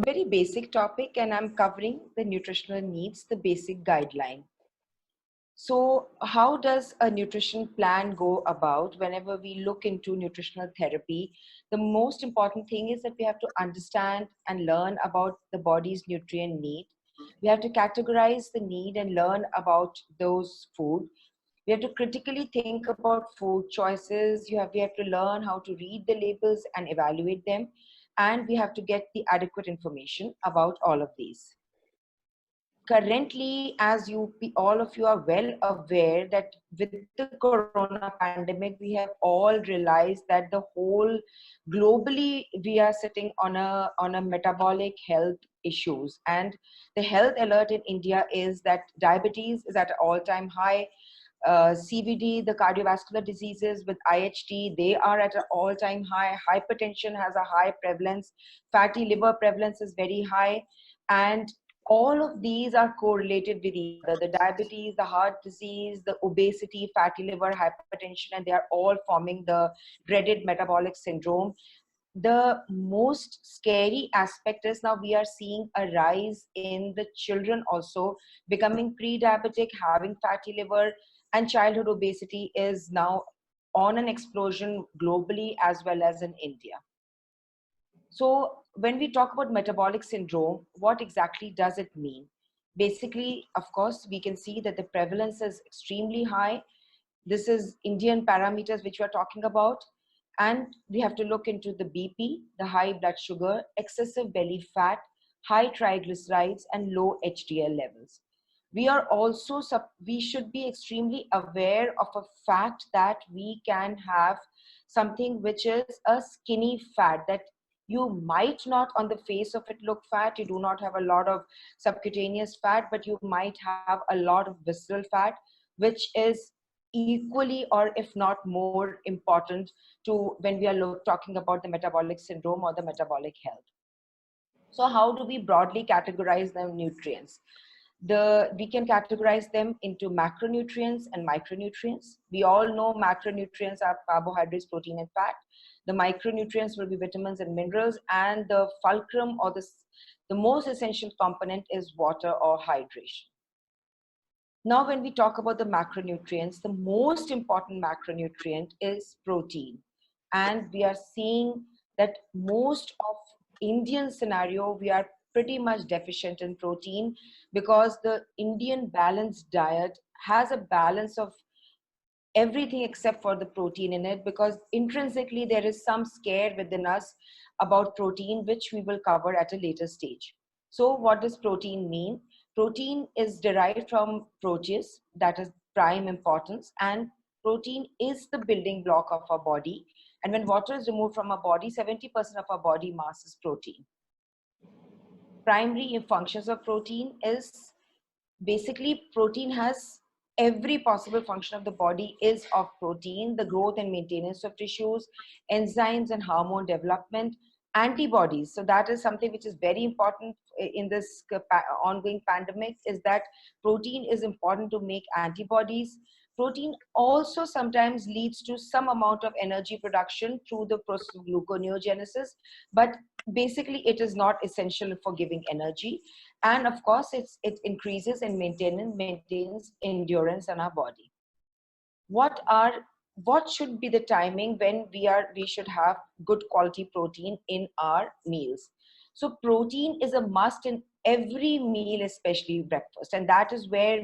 very basic topic, and I'm covering the nutritional needs, the basic guideline. So how does a nutrition plan go about whenever we look into nutritional therapy? The most important thing is that we have to understand and learn about the body's nutrient need. We have to categorize the need and learn about those food. We have to critically think about food choices. We have to learn how to read the labels and evaluate them. And we have to get the adequate information about all of these. Currently, as all of you are well aware that with the corona pandemic, we have all realized that the whole globally we are sitting on a metabolic health issues, and the health alert in India is that diabetes is at an all-time high. CVD, the cardiovascular diseases with IHT, they are at an all-time high. Hypertension has a high prevalence. Fatty liver prevalence is very high. And all of these are correlated with each other. The diabetes, the heart disease, the obesity, fatty liver, hypertension, and they are all forming the dreaded metabolic syndrome. The most scary aspect is now we are seeing a rise in the children also becoming pre-diabetic, having fatty liver, and childhood obesity is now on an explosion globally as well as in India. So when we talk about metabolic syndrome, what exactly does it mean? Basically, of course, we can see that the prevalence is extremely high. This is Indian parameters which we are talking about. And we have to look into the BP, the high blood sugar, excessive belly fat, high triglycerides, and low HDL levels. We are also, we should be extremely aware of a fact that we can have something which is a skinny fat, that you might not on the face of it look fat, you do not have a lot of subcutaneous fat, but you might have a lot of visceral fat, which is equally or if not more important to when we are talking about the metabolic syndrome or the metabolic health. So how do we broadly categorize the nutrients? We can categorize them into macronutrients and micronutrients. We all know macronutrients are carbohydrates, protein, and fat. The micronutrients will be vitamins and minerals, and the fulcrum or the most essential component is water or hydration. Now, when we talk about the macronutrients, the most important macronutrient is protein. And we are seeing that most of Indian scenario, we are pretty much deficient in protein because the Indian balanced diet has a balance of everything except for the protein in it, because intrinsically there is some scare within us about protein, which we will cover at a later stage. So what does protein mean? Protein is derived from protease, that is prime importance, and protein is the building block of our body. And when water is removed from our body, 70% of our body mass is protein. Primary functions of protein is basically protein has every possible function of the body is of protein: the growth and maintenance of tissues, enzymes and hormone development, antibodies. So that is something which is very important in this ongoing pandemic, is that protein is important to make antibodies. Protein also sometimes leads to some amount of energy production through the process of gluconeogenesis, but basically it is not essential for giving energy. And of course, it increases and maintains endurance in our body. What should be the timing when we should have good quality protein in our meals? So protein is a must in every meal, especially breakfast. And that is where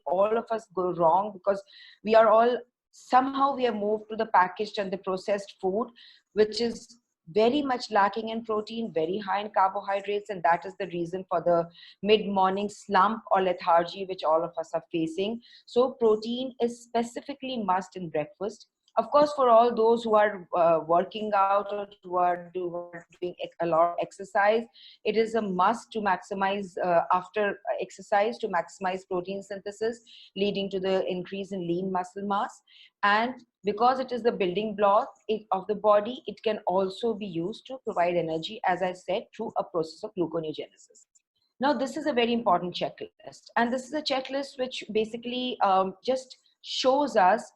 all of us go wrong, because we have moved to the packaged and the processed food, which is very much lacking in protein, very high in carbohydrates, and that is the reason for the mid-morning slump or lethargy which all of us are facing. So protein is specifically must in breakfast. Of course, for all those who are working out or who are doing a lot of exercise, it is a must to maximize after exercise, to maximize protein synthesis, leading to the increase in lean muscle mass. And because it is the building block of the body, it can also be used to provide energy, as I said, through a process of gluconeogenesis. Now, this is a very important checklist. And this is a checklist which basically just shows us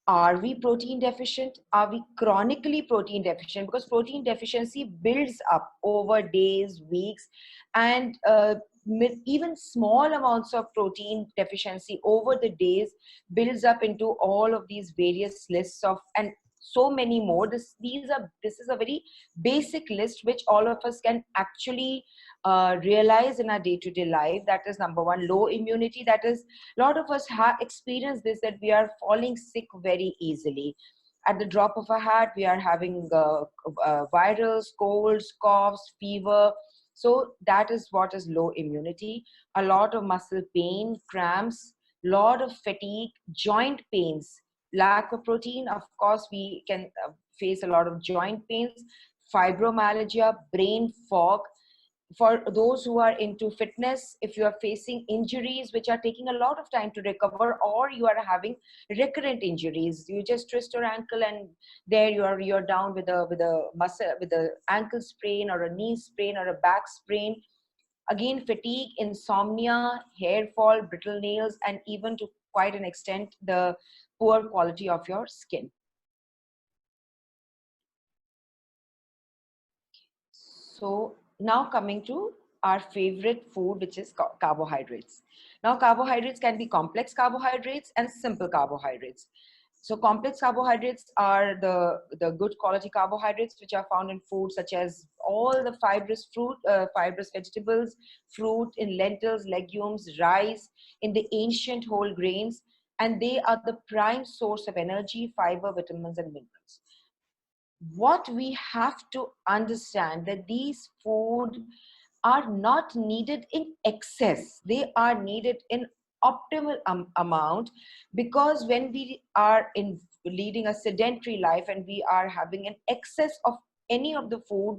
Are we protein deficient? Are we chronically protein deficient? Because protein deficiency builds up over days, weeks, and even small amounts of protein deficiency over the days builds up into all of these various lists of, and so many more. This is a very basic list which all of us can actually realize in our day-to-day life. That is number one. Low immunity. That is, a lot of us have experienced this, that we are falling sick very easily. At the drop of a hat, we are having virals, colds, coughs, fever. So that is what is low immunity. A lot of muscle pain, cramps, lot of fatigue, joint pains, lack of protein. Of course, we can face a lot of joint pains, fibromyalgia, brain fog. For those who are into fitness, if you are facing injuries which are taking a lot of time to recover, or you are having recurrent injuries, you just twist your ankle and there you're down with a muscle, with a ankle sprain or a knee sprain or a back sprain. Again, fatigue, insomnia, hair fall, brittle nails, and even to quite an extent the poor quality of your skin. So now coming to our favorite food, which is carbohydrates. Now carbohydrates can be complex carbohydrates and simple carbohydrates. So complex carbohydrates are the good quality carbohydrates which are found in food such as all the fibrous vegetables, fruit, in lentils, legumes, rice, in the ancient whole grains, and they are the prime source of energy, fiber, vitamins, and minerals. What we have to understand that these food are not needed in excess, they are needed in optimal amount, because when we are in leading a sedentary life and we are having an excess of any of the food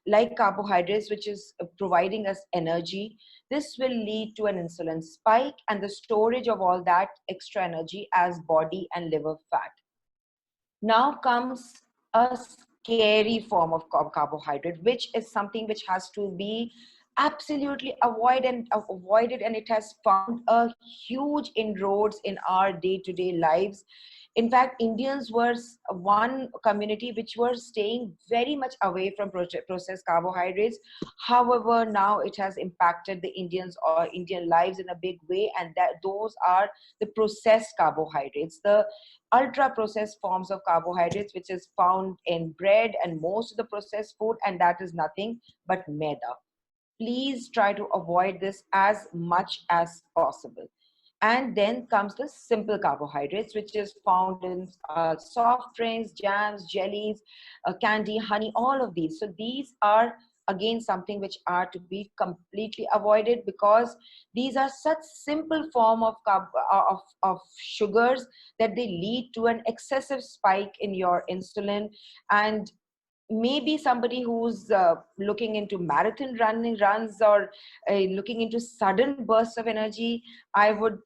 like carbohydrates which is providing us energy, this will lead to an insulin spike and the storage of all that extra energy as body and liver fat. Now comes a scary form of carbohydrate, which is something which has to be absolutely avoided, and it has found a huge inroads in our day-to-day lives. In fact, Indians were one community which were staying very much away from processed carbohydrates. However, now it has impacted the Indians or Indian lives in a big way, and that those are the processed carbohydrates, the ultra processed forms of carbohydrates which is found in bread and most of the processed food, and that is nothing but maida. Please try to avoid this as much as possible. And then comes the simple carbohydrates, which is found in soft drinks, jams, jellies, candy, honey, all of these. So these are again something which are to be completely avoided, because these are such simple form of of sugars that they lead to an excessive spike in your insulin. And maybe somebody who's looking into marathon running runs, or looking into sudden bursts of energy, I would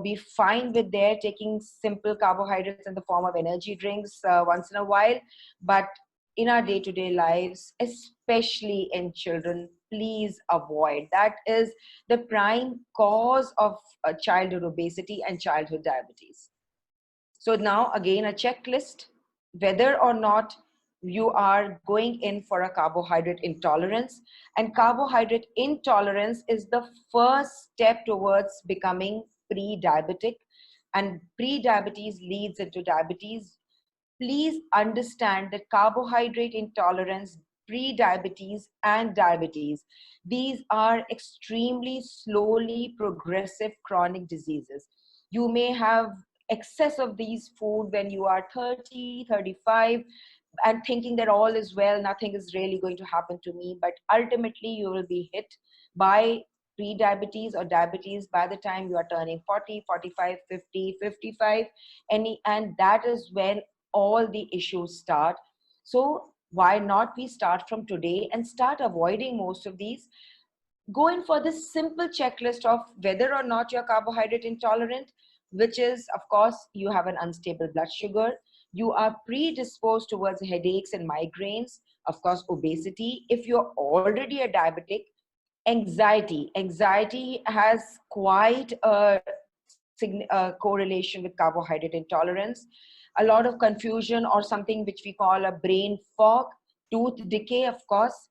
be fine with their taking simple carbohydrates in the form of energy drinks once in a while. But in our day-to-day lives, especially in children, please avoid. That is the prime cause of childhood obesity and childhood diabetes. So now again, a checklist, whether or not you are going in for a carbohydrate intolerance. And carbohydrate intolerance is the first step towards becoming pre-diabetic, and pre-diabetes leads into diabetes. Please understand that carbohydrate intolerance, pre-diabetes, and diabetes, these are extremely slowly progressive chronic diseases. You may have excess of these food when you are 30, 35, and thinking that all is well, nothing is really going to happen to me. But ultimately, you will be hit by pre-diabetes or diabetes by the time you are turning 40, 45, 50, 55. And that is when all the issues start. So why not we start from today and start avoiding most of these? Go in for this simple checklist of whether or not you're carbohydrate intolerant, which is, of course, you have an unstable blood sugar, you are predisposed towards headaches and migraines, of course, obesity. If you're already a diabetic, anxiety has quite a correlation with carbohydrate intolerance. A lot of confusion or something which we call a brain fog, tooth decay, of course.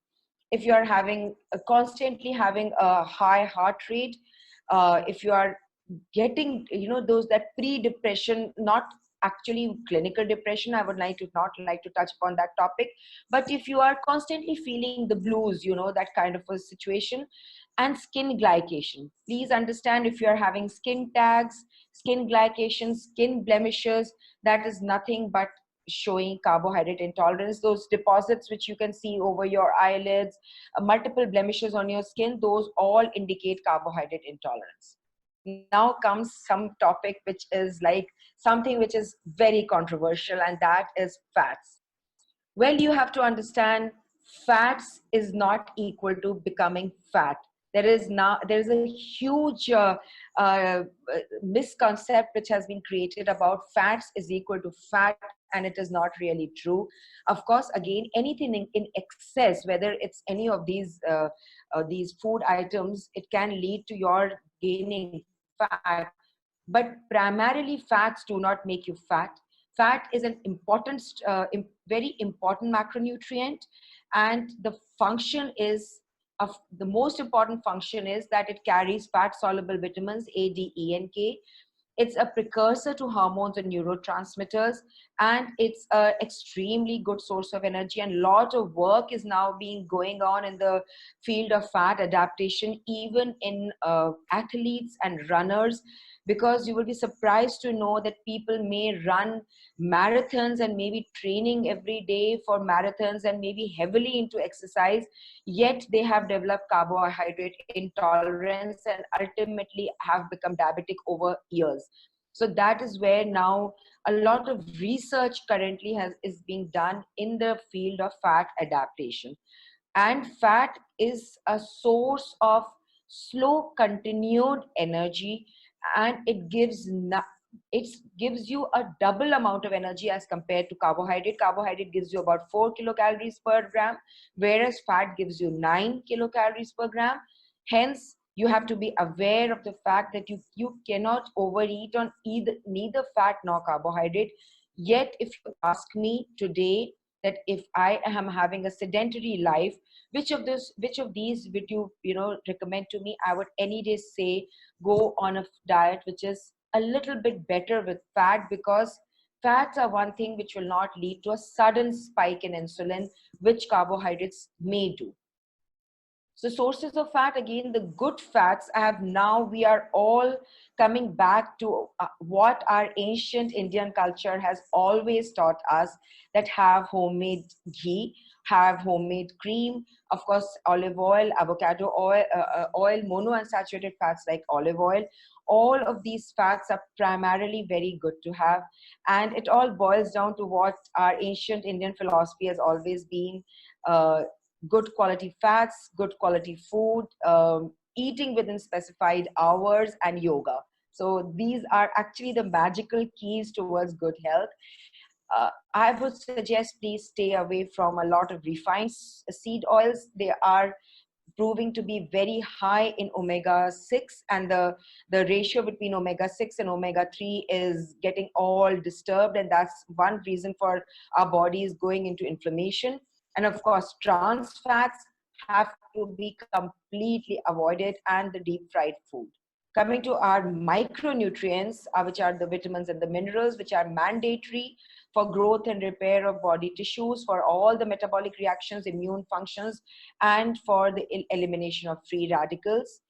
If you are having constantly having a high heart rate, if you are getting, those that pre-depression, not actually clinical depression, I would not like to touch upon that topic, but if you are constantly feeling the blues, that kind of a situation. And skin glycation, please understand, if you are having skin tags, skin glycation, skin blemishes, that is nothing but showing carbohydrate intolerance. Those deposits which you can see over your eyelids, multiple blemishes on your skin, those all indicate carbohydrate intolerance. Now comes some topic which is like something which is very controversial, and that is fats. Well, you have to understand, fats is not equal to becoming fat. There is a huge misconcept which has been created about fats is equal to fat, and it is not really true. Of course, again, anything in excess, whether it's any of these food items, it can lead to your gaining fat. But primarily, fats do not make you fat. Fat is an important, very important macronutrient, and the function is of the most important function is that it carries fat soluble vitamins A, D, E, and K. It's a precursor to hormones and neurotransmitters, and it's an extremely good source of energy. And a lot of work is now being going on in the field of fat adaptation, even in athletes and runners, because you will be surprised to know that people may run marathons and maybe training every day for marathons and maybe heavily into exercise, yet they have developed carbohydrate intolerance and ultimately have become diabetic over years. So that is where now a lot of research currently is being done in the field of fat adaptation. And fat is a source of slow continued energy, and it gives you a double amount of energy as compared to carbohydrate gives you about 4 kilocalories per gram, whereas fat gives you 9 kilocalories per gram. Hence, you have to be aware of the fact that you cannot overeat on neither fat nor carbohydrate. Yet if you ask me today that if I am having a sedentary life, which of these would you recommend to me, I would any day say go on a diet which is a little bit better with fat, because fats are one thing which will not lead to a sudden spike in insulin, which carbohydrates may do. So sources of fat, again, the good fats we are all coming back to what our ancient Indian culture has always taught us, that have homemade ghee, have homemade cream, of course, olive oil, avocado oil, monounsaturated fats like olive oil. All of these fats are primarily very good to have. And it all boils down to what our ancient Indian philosophy has always been. Good quality fats, good quality food, eating within specified hours, and yoga. So these are actually the magical keys towards good health. I would suggest please stay away from a lot of refined seed oils. They are proving to be very high in omega-6, and the ratio between omega-6 and omega-3 is getting all disturbed, and that's one reason for our bodies going into inflammation. And of course, trans fats have to be completely avoided, and the deep fried food. Coming to our micronutrients, which are the vitamins and the minerals, which are mandatory for growth and repair of body tissues, for all the metabolic reactions, immune functions, and for the elimination of free radicals.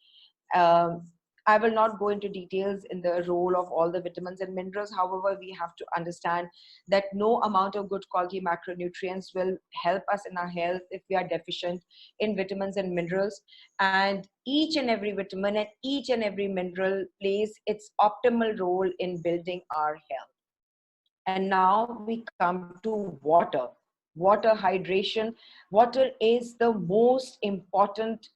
Um, I will not go into details in the role of all the vitamins and minerals. However, we have to understand that no amount of good quality macronutrients will help us in our health if we are deficient in vitamins and minerals. And each and every vitamin and each and every mineral plays its optimal role in building our health. And now we come to water hydration. Water is the most important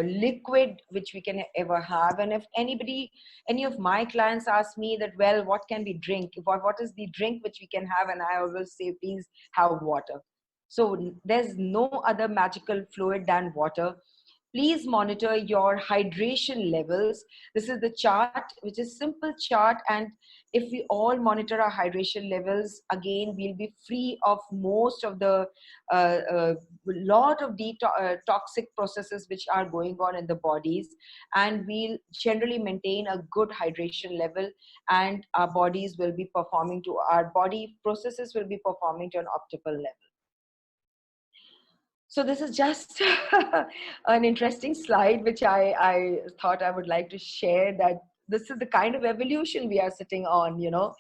liquid which we can ever have. And if any of my clients ask me that, well, what can we drink, what is the drink which we can have, and I always say, please have water. So there's no other magical fluid than water. please monitor your hydration levels. This is the chart, which is simple chart, and if we all monitor our hydration levels, again we'll be free of most of the lot of toxic processes which are going on in the bodies, and we'll generally maintain a good hydration level, and our bodies will be performing to our body processes will be performing to an optimal level. So this is just an interesting slide which I thought I would like to share, that this is the kind of evolution we are sitting on, you know.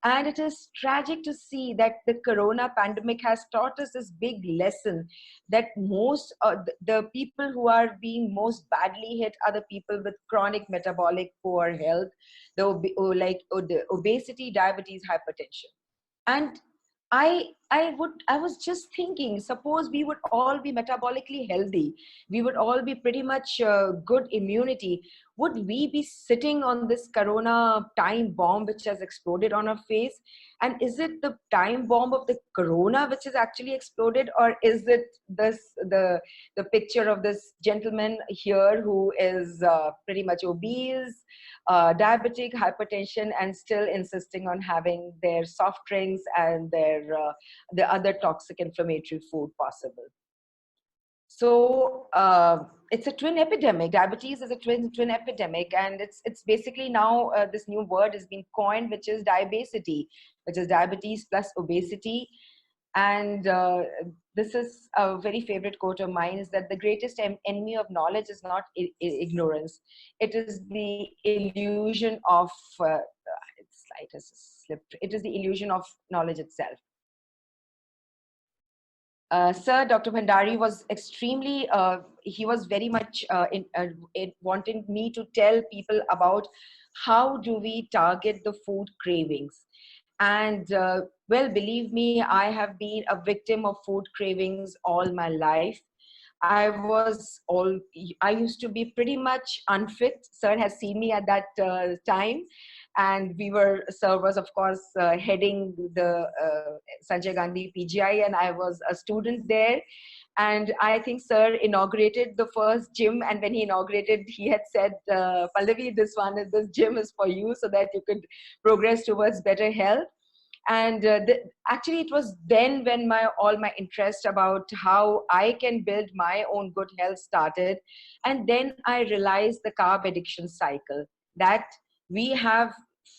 And it is tragic to see that the corona pandemic has taught us this big lesson, that most the people who are being most badly hit are the people with chronic metabolic poor health, the obesity, diabetes, hypertension. And I was just thinking, suppose we would all be metabolically healthy, we would all be pretty much good immunity, would we be sitting on this corona time bomb which has exploded on our face? And is it the time bomb of the corona which has actually exploded, or is it the picture of this gentleman here who is pretty much obese, diabetic, hypertension, and still insisting on having their soft drinks and their the other toxic inflammatory food possible? So it's a twin epidemic. Diabetes is a twin epidemic, and it's basically now this new word has been coined, which is diabesity, which is diabetes plus obesity. And this is a very favorite quote of mine, is that the greatest enemy of knowledge is not ignorance. It is the illusion of, its slide has slipped. It is the illusion of knowledge itself. Sir, Dr. Bhandari was extremely, he was very much wanting me to tell people about how do we target the food cravings. And well, believe me, I have been a victim of food cravings all my life. I used to be pretty much unfit. Sir has seen me at that time. And sir was of course heading the Sanjay Gandhi PGI, and I was a student there. And I think sir inaugurated the first gym, and when he inaugurated, he had said, Pallavi, this gym is for you so that you could progress towards better health. And actually it was then when all my interest about how I can build my own good health started. And then I realized the carb addiction cycle, that we have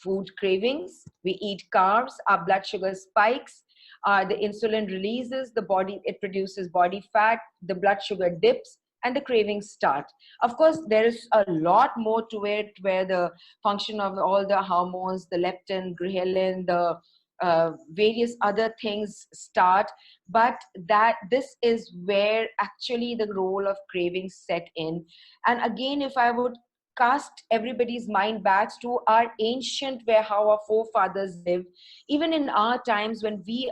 food cravings, we eat carbs, our blood sugar spikes, the insulin releases, the body, it produces body fat, the blood sugar dips, and the cravings start. Of course, there is a lot more to it, where the function of all the hormones, the leptin, ghrelin, the various other things start. But this is where actually the role of cravings set in. And again, if I would cast everybody's mind back to our ancient, where how our forefathers lived, even in our times when we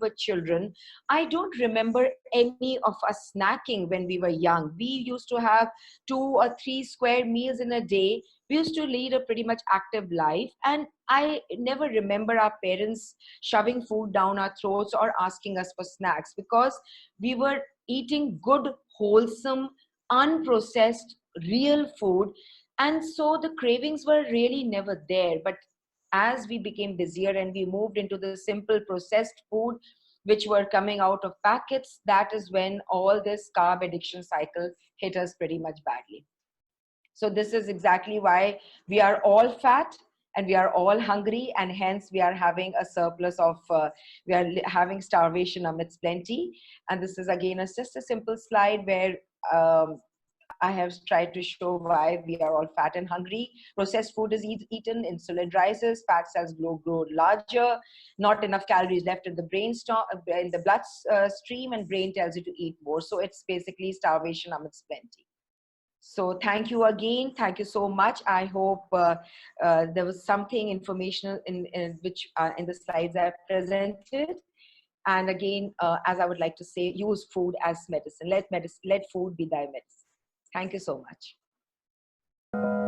were children, I don't remember any of us snacking when we were young. We used to have 2 or 3 square meals in a day. We used to lead a pretty much active life, and I never remember our parents shoving food down our throats or asking us for snacks, because we were eating good, wholesome, unprocessed, real food. And so the cravings were really never there. But as we became busier and we moved into the simple processed food, which were coming out of packets, that is when all this carb addiction cycle hit us pretty much badly. So this is exactly why we are all fat and we are all hungry, and hence we are having a surplus of, we are having starvation amidst plenty. And this is again just a simple slide where I have tried to show why we are all fat and hungry. Processed food is eaten, insulin rises, fat cells grow larger, not enough calories left in the in the blood stream, and brain tells you to eat more. So it's basically starvation amidst plenty. So thank you again. Thank you so much. I hope there was something informational in the slides I presented. And again, as I would like to say, use food as medicine. Let food be thy medicine. Thank you so much.